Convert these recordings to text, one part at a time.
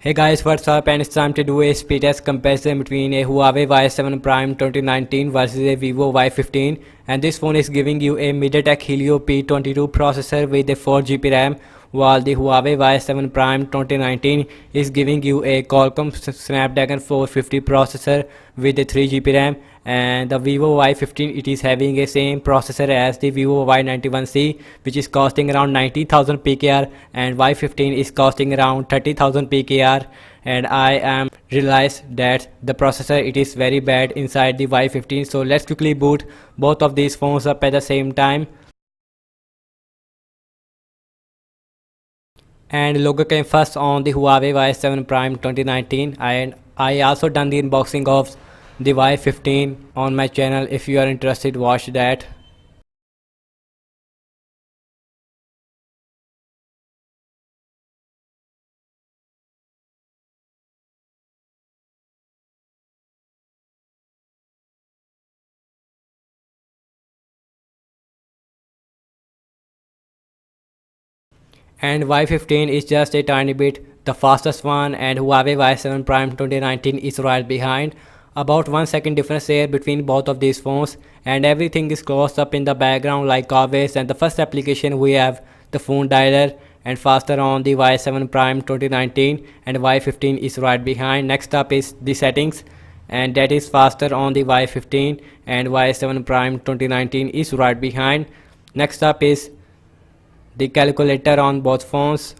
Hey guys, what's up? And it's time to do a speed test comparison between a Huawei Y7 Prime 2019 versus a Vivo Y15. And this phone is giving you a MediaTek Helio P22 processor with a 4GB RAM, while the Huawei Y7 Prime 2019 is giving you a Qualcomm Snapdragon 450 processor with a 3GB RAM. And the Vivo Y15, it is having a same processor as the Vivo Y91C, which is costing around 90,000 PKR, and Y15 is costing around 30,000 PKR. And I am realized that the processor, it is very bad inside the Y15. So let's quickly boot both of these phones up at the same time. And logo came first on the Huawei Y7 Prime 2019, and I also done the unboxing of the Y15 on my channel. If you are interested, watch that. And Y15 is just a tiny bit the fastest one, and Huawei Y7 Prime 2019 is right behind. About 1 second difference here between both of these phones, and everything is closed up in the background like always. And the first application, we have the phone dialer, and faster on the Y7 Prime 2019, and Y15 is right behind. Next up is the settings, and that is faster on the Y15, and Y7 Prime 2019 is right behind. Next up is the calculator on both phones,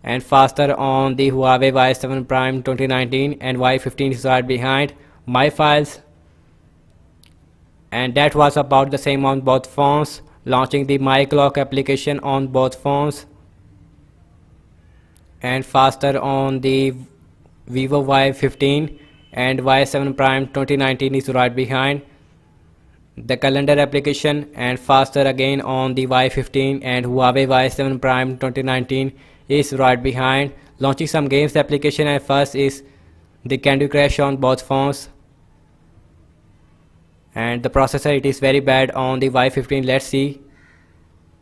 and faster on the Huawei Y7 Prime 2019, and Y15 is right behind. My files, and that was about the same on both phones. Launching the My Clock application on both phones, and faster on the Vivo Y15, and Y7 Prime 2019 is right behind. The calendar application, and faster again on the Y15, and Huawei Y7 Prime 2019 is right behind. Launching some games application, and first is the Candy Crush on both phones. And the processor, it is very bad on the Y15. Let's see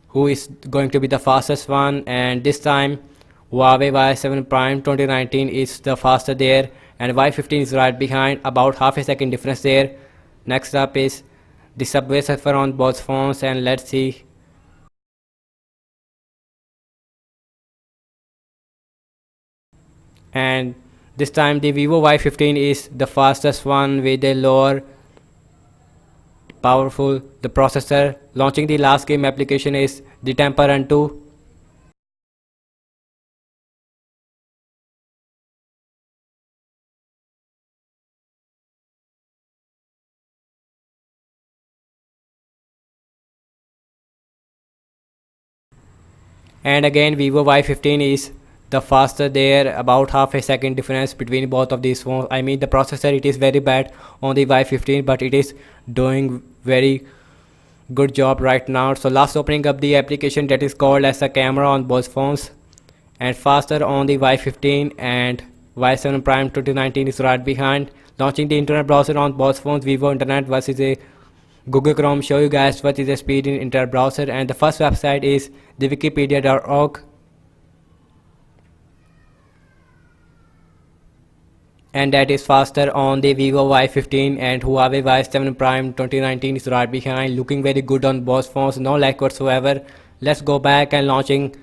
who is going to be the fastest one, and this time Huawei Y7 Prime 2019 is the faster there, and Y15 is right behind, about half a second difference there. Next up is the Subway Surfer on both phones, and let's see. And this time the Vivo Y15 is the fastest one with a lower powerful the processor. Launching the last game application is the Temple Run 2. And again Vivo Y15 is the faster there, about half a second difference between both of these phones. I mean, the processor, it is very bad on the Y15, but it is doing very good job right now. So last opening up the application that is called as a camera on both phones, and faster on the Y15, and Y7 Prime 2019 is right behind. Launching the internet browser on both phones, Vivo Internet versus a Google Chrome. Show you guys what is the speed in internet browser, and the first website is the wikipedia.org, and that is faster on the Vivo Y15, and Huawei Y7 Prime 2019 is right behind, looking very good on both phones, no lag whatsoever. Let's go back and launching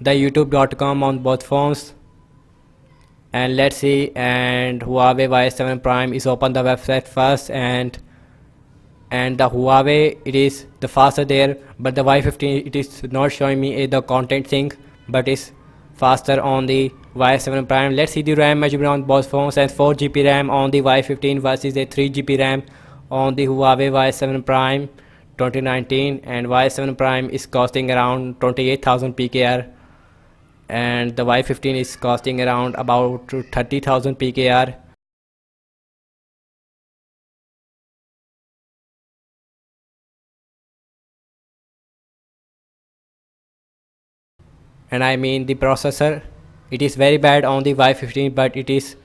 the youtube.com on both phones, and let's see. And Huawei Y7 Prime is open the website first, and the Huawei, it is the faster there, but the Y15, it is not showing me the content sync, but is faster on the Y7 Prime. Let's see the RAM measurement on both phones, and 4GB RAM on the Y15 versus a 3GB RAM on the Huawei Y7 Prime 2019, and Y7 Prime is costing around 28,000 PKR, and the Y15 is costing around about 30,000 PKR. And I mean, the processor, it is very bad on the Y15, but it is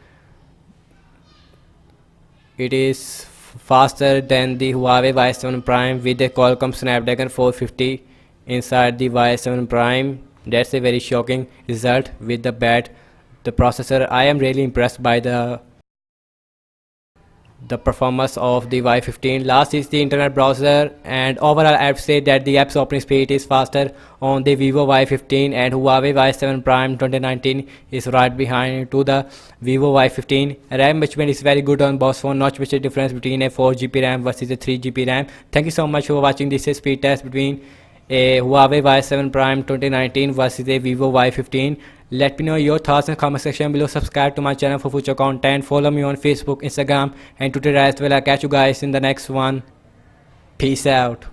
faster than the Huawei Y7 Prime with the Qualcomm Snapdragon 450 inside the Y7 Prime. That's a very shocking result with the the processor. I am really impressed by the performance of the Y15. Last is the internet browser, and overall I'd say that the app's opening speed is faster on the Vivo Y15, and Huawei Y7 Prime 2019 is right behind to the Vivo Y15. RAM management is very good on both phone, not much difference between a 4GB RAM versus a 3GB RAM. Thank you so much for watching this speed test between a Huawei Y7 Prime 2019 versus a Vivo Y15. Let me know your thoughts in the comment section below. Subscribe to my channel for future content. Follow me on Facebook, Instagram and Twitter as well. I'll catch you guys in the next one. Peace out.